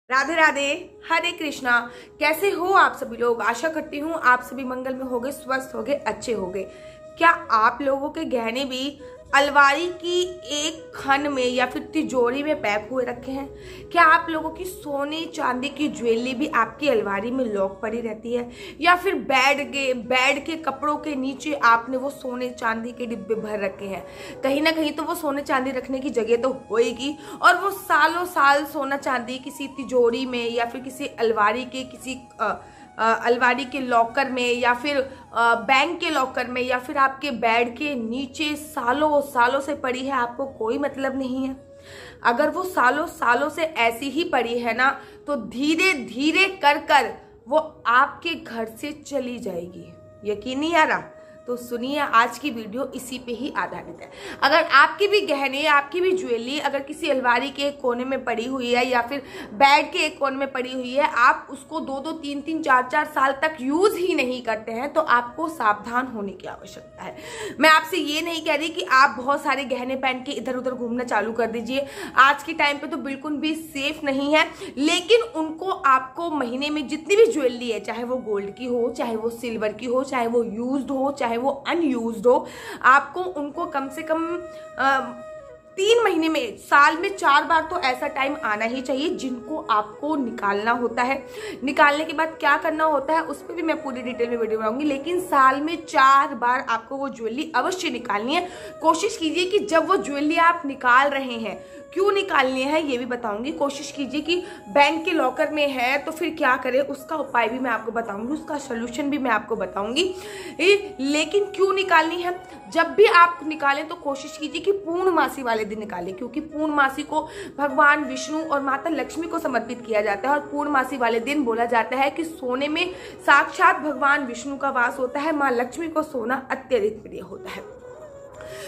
राधे राधे, हरे कृष्णा। कैसे हो आप सभी लोग? आशा करती हूँ आप सभी मंगल में होगे, स्वस्थ होगे, अच्छे होगे। क्या आप लोगों के गहने भी अलमारी की एक खन में या फिर तिजोरी में पैक हुए रखे हैं? क्या आप लोगों की सोने चांदी की ज्वेलरी भी आपकी अलमारी में लॉक पड़ी रहती है? या फिर बेड के कपड़ों के नीचे आपने वो सोने चांदी के डिब्बे भर रखे हैं? कहीं ना कहीं तो वो सोने चांदी रखने की जगह तो होएगी, और वो सालों साल सोना चांदी किसी तिजोरी में या फिर किसी अलमारी के अलमारी के लॉकर में या फिर बैंक के लॉकर में या फिर आपके बेड के नीचे सालों सालों से पड़ी है, आपको कोई मतलब नहीं है। अगर वो सालों सालों से ऐसी ही पड़ी है ना, तो धीरे धीरे कर वो आपके घर से चली जाएगी। यकीन नहीं आ रहा? तो सुनिए, आज की वीडियो इसी पे ही आधारित है। अगर आपकी भी गहने, आपकी भी ज्वेलरी अगर किसी अलमारी के एक कोने में पड़ी हुई है या फिर बेड के एक कोने में पड़ी हुई है, आप उसको 2-2, 3-3, 4-4 साल तक यूज ही नहीं करते हैं, तो आपको सावधान होने की आवश्यकता है। मैं आपसे ये नहीं कह रही कि आप बहुत सारे गहने पहन के इधर उधर घूमना चालू कर दीजिए। आज के टाइम पे तो बिल्कुल भी सेफ नहीं है, लेकिन उनको आपको महीने में जितनी भी ज्वेलरी है, चाहे वो गोल्ड की हो, चाहे वो सिल्वर की हो, चाहे वो यूज्ड हो, चाहे वो अनयूज्ड हो, आपको उनको कम से कम 3 महीने में, साल में 4 बार तो ऐसा टाइम आना ही चाहिए जिनको आपको निकालना होता है। निकालने के बाद क्या करना होता है उस पर भी मैं पूरी डिटेल में वीडियो बनाऊंगी, लेकिन साल में 4 बार आपको वो ज्वेलरी अवश्य निकालनी है। कोशिश कीजिए कि जब वो ज्वेलरी आप निकाल रहे हैं, क्यों निकालनी है ये भी बताऊंगी। कोशिश कीजिए कि बैंक के लॉकर में है तो फिर क्या करें, उसका उपाय भी मैं आपको बताऊंगी, उसका सोल्यूशन भी मैं आपको बताऊंगी। लेकिन क्यों निकालनी है? जब भी आप निकालें तो कोशिश कीजिए कि पूर्णमासी वाले दिन निकालें, क्योंकि पूर्णमासी को भगवान विष्णु और माता लक्ष्मी को समर्पित किया जाता है। और पूर्णमासी वाले दिन बोला जाता है कि सोने में साक्षात भगवान विष्णु का वास होता है, माँ लक्ष्मी को सोना अत्यधिक प्रिय होता है,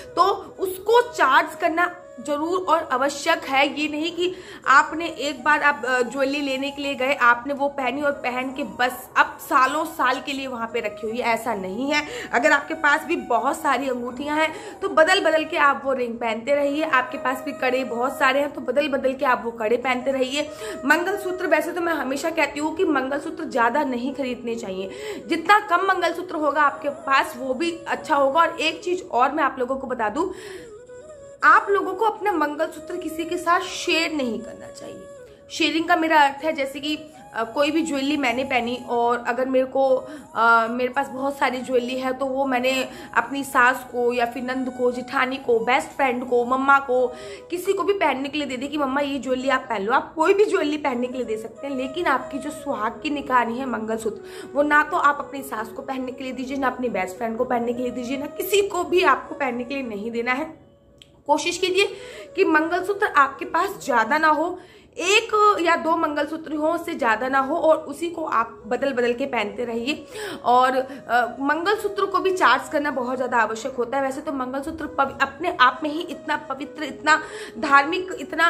तो उसको चार्ज करना जरूर और आवश्यक है। ये नहीं कि आपने एक बार आप ज्वेलरी लेने के लिए गए, आपने वो पहनी और पहन के बस अब सालों साल के लिए वहां पे रखी हुई है, ऐसा नहीं है। अगर आपके पास भी बहुत सारी अंगूठियां हैं तो बदल बदल के आप वो रिंग पहनते रहिए। आपके पास भी कड़े बहुत सारे हैं तो बदल बदल के आप वो कड़े पहनते रहिए। मंगलसूत्र, वैसे तो मैं हमेशा कहती हूँ कि मंगलसूत्र ज्यादा नहीं खरीदने चाहिए, जितना कम मंगलसूत्र होगा आपके पास वो भी अच्छा होगा। और एक चीज और मैं आप लोगों को बता दूं, आप लोगों को अपना मंगलसूत्र किसी के साथ शेयर नहीं करना चाहिए। शेयरिंग का मेरा अर्थ है जैसे कि कोई भी ज्वेलरी मैंने पहनी और अगर मेरे पास बहुत सारी ज्वेलरी है तो वो मैंने अपनी सास को या फिर नंद को, जिठानी को, बेस्ट फ्रेंड को, मम्मा को, किसी को भी पहनने के लिए दे दी कि मम्मा ये ज्वेलरी आप पहन लो। आप कोई भी ज्वेलरी पहनने के लिए दे सकते हैं, लेकिन आपकी जो सुहाग की निकानी है मंगलसूत्र, वो ना तो आप अपनी सास को पहनने के लिए दीजिए, ना अपनी बेस्ट फ्रेंड को पहनने के लिए दीजिए, ना किसी को भी आपको पहनने के लिए नहीं देना है। कोशिश कीजिए कि मंगलसूत्र आपके पास ज्यादा ना हो, 1 या 2 मंगलसूत्र हो, उससे ज्यादा ना हो, और उसी को आप बदल बदल के पहनते रहिए। और मंगलसूत्र को भी चार्ज करना बहुत ज्यादा आवश्यक होता है। वैसे तो मंगलसूत्र अपने आप में ही इतना पवित्र, इतना धार्मिक, इतना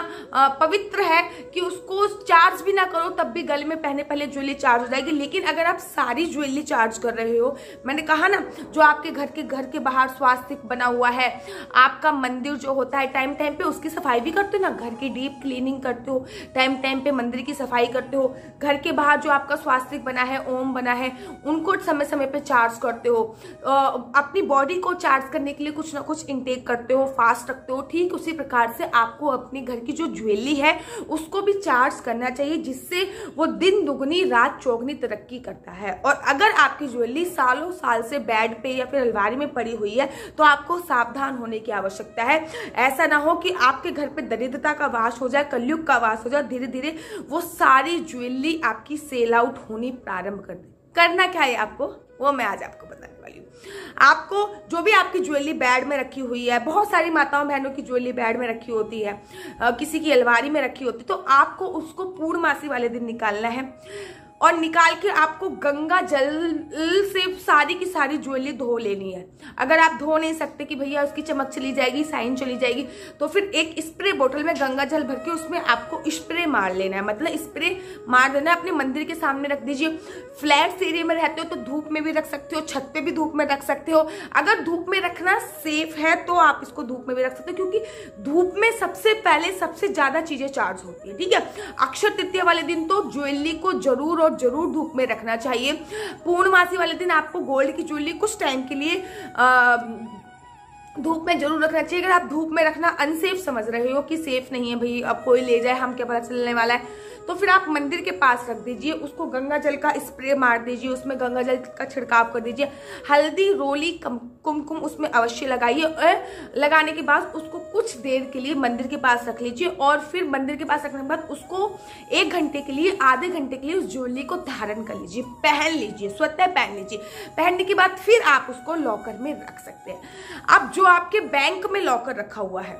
पवित्र है कि उसको चार्ज भी ना करो तब भी गले में पहने पहले ज्वेलरी चार्ज हो जाएगी। लेकिन अगर आप सारी ज्वेलरी चार्ज कर रहे हो, मैंने कहा ना, जो आपके घर के बाहर स्वास्तिक बना हुआ है, आपका मंदिर जो होता है, टाइम टाइम पे उसकी सफाई भी करते हो ना, घर की डीप क्लीनिंग करते हो, टाइम टाइम पे मंदिर की सफाई करते हो, घर के बाहर जो आपका स्वास्तिक बना है, ओम बना है, उनको समय समय पे चार्ज करते हो, अपनी बॉडी को चार्ज करने के लिए कुछ ना कुछ इंटेक करते हो, फास्ट रखते हो, ठीक उसी प्रकार से आपको अपने घर की जो ज्वेलरी है उसको भी चार्ज करना चाहिए, जिससे वो दिन दुगनी रात चौगनी तरक्की करता है। और अगर आपकी ज्वेलरी सालों साल से बेड पे या फिर अलमारी में पड़ी हुई है तो आपको सावधान होने की आवश्यकता है। ऐसा ना हो कि आपके घर पे दरिद्रता का वास हो जाए, कलयुग का वास हो जाए, धीरे धीरे वो सारी ज्वेलरी आपकी सेल आउट होनी प्रारंभ कर दे। करना क्या है आपको, वो मैं आज आपको बताने वाली हूँ। आपको जो भी आपकी ज्वेलरी बेड में रखी हुई है, बहुत सारी माताओं बहनों की ज्वेलरी बेड में रखी होती है, किसी की अलमारी में रखी होती है, तो आपको उसको पूर्णमासी वाले दिन निकालना है। और निकाल के आपको गंगा जल से सारी की सारी ज्वेलरी धो लेनी है। अगर आप धो नहीं सकते कि भैया उसकी चमक चली जाएगी, साइन चली जाएगी, तो फिर एक स्प्रे बोतल में गंगा जल भर के उसमें आपको स्प्रे मार लेना है, मतलब स्प्रे मार देना है। अपने मंदिर के सामने रख दीजिए। फ्लैट एरिया में रहते हो तो धूप में भी रख सकते हो, छत पे भी धूप में रख सकते हो। अगर धूप में रखना सेफ है तो आप इसको धूप में भी रख सकते हो, क्योंकि धूप में सबसे पहले सबसे ज्यादा चीजें चार्ज होती है। ठीक है, अक्षय तृतीया वाले दिन तो ज्वेलरी को जरूर और जरूर धूप में रखना चाहिए। पूर्णमासी वाले दिन आपको गोल्ड की ज्वेलरी कुछ टाइम के लिए धूप में जरूर रखना चाहिए। अगर आप धूप में रखना अनसेफ समझ रहे हो कि सेफ नहीं है भाई, अब कोई ले जाए, हम क्या पता चलने वाला है, तो फिर आप मंदिर के पास रख दीजिए। उसको गंगा जल का स्प्रे मार दीजिए, उसमें गंगा जल का छिड़काव कर दीजिए। हल्दी, रोली, कुमकुम उसमें अवश्य लगाइए। और लगाने के बाद उसको कुछ देर के लिए मंदिर के पास रख लीजिए। और फिर मंदिर के पास रखने के बाद उसको 1 घंटे के लिए, आधे घंटे के लिए उस ज्वेलरी को धारण कर लीजिए, पहन लीजिए, स्वतः पहन लीजिए। पहनने के बाद फिर आप उसको लॉकर में रख सकते हैं। अब जो आपके बैंक में लॉकर रखा हुआ है,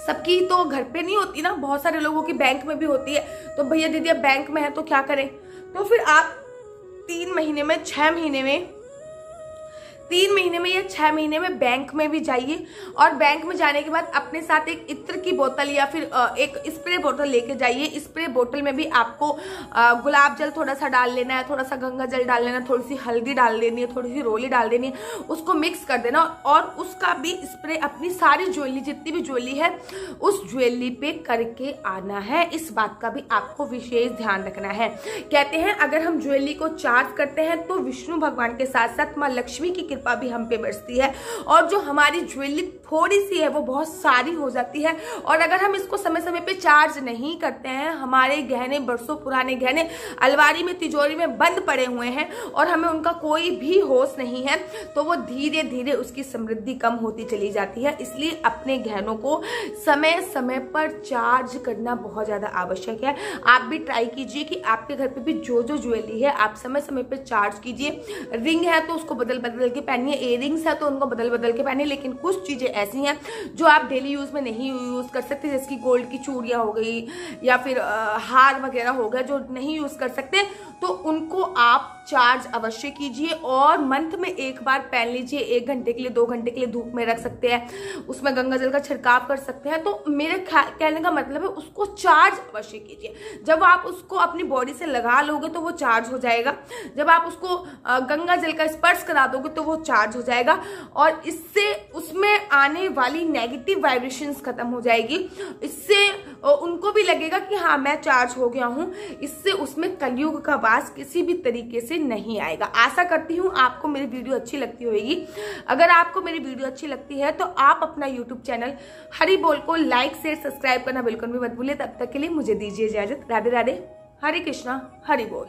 सबकी तो घर पे नहीं होती ना, बहुत सारे लोगों की बैंक में भी होती है। तो भैया दीदी अब बैंक में है तो क्या करें, तो फिर आप 3 महीने में, 6 महीने में, 3 महीने में या 6 महीने में बैंक में भी जाइए। और बैंक में जाने के बाद अपने साथ एक इत्र की बोतल या फिर एक स्प्रे बोतल लेके जाइए। स्प्रे बोतल में भी आपको गुलाब जल थोड़ा सा डाल लेना है, थोड़ा सा गंगा जल डाल लेना है, थोड़ी सी हल्दी डाल देनी है, थोड़ी सी रोली डाल देनी है, उसको मिक्स कर देना। और उसका भी स्प्रे अपनी सारी ज्वेलरी, जितनी भी ज्वेलरी है, उस ज्वेलरी पे करके आना है। इस बात का भी आपको विशेष ध्यान रखना है। कहते हैं अगर हम ज्वेलरी को चार्ज करते हैं तो विष्णु भगवान के साथ साथ माँ लक्ष्मी की कृपा भी हम पे बरसती है, और जो हमारी ज्वेलरी थोड़ी सी है वो बहुत सारी हो जाती है। और अगर हम इसको समय समय पे चार्ज नहीं करते हैं, हमारे गहने, बरसों पुराने गहने अलमारी में, तिजोरी में बंद पड़े हुए हैं और हमें उनका कोई भी होश नहीं है, तो वो धीरे धीरे उसकी समृद्धि कम होती चली जाती है। इसलिए अपने गहनों को समय समय पर चार्ज करना बहुत ज्यादा आवश्यक है। आप भी ट्राई कीजिए कि आपके घर पे भी जो जो ज्वेलरी है आप समय समय पे चार्ज कीजिए। रिंग है तो उसको बदल बदल के पहनिए, इयररिंग्स है तो उनको बदल बदल के पहनिए। लेकिन कुछ चीजें ऐसी हैं जो आप डेली यूज में नहीं यूज कर सकते, जैसे कि गोल्ड की चूड़ियां हो गई या फिर हार वगैरह हो गया, जो नहीं यूज कर सकते, तो उनको आप चार्ज अवश्य कीजिए। और मंथ में एक बार पहन लीजिए, 1 घंटे के लिए, 2 घंटे के लिए धूप में रख सकते हैं, उसमें गंगा जल का छिड़काव कर सकते हैं। तो मेरे कहने का मतलब है उसको चार्ज अवश्य कीजिए। जब आप उसको अपनी बॉडी से लगा लोगे तो वो चार्ज हो जाएगा, जब आप उसको गंगा जल का स्पर्श करा दोगे तो वो चार्ज हो जाएगा, और इससे उसमें आने वाली नेगेटिव वाइब्रेशंस खत्म हो जाएगी। इससे उनको भी लगेगा कि हाँ मैं चार्ज हो गया हूं। इससे उसमें कलयुग का वास किसी भी तरीके से नहीं आएगा। आशा करती हूँ आपको मेरी वीडियो अच्छी लगती होगी। अगर आपको मेरी वीडियो अच्छी लगती है तो आप अपना यूट्यूब चैनल हरि बोल को लाइक, शेयर, सब्सक्राइब करना बिल्कुल भी मत भूलिए। तब तक के लिए मुझे दीजिए इजाजत। राधे राधे, हरे कृष्णा, हरि बोल।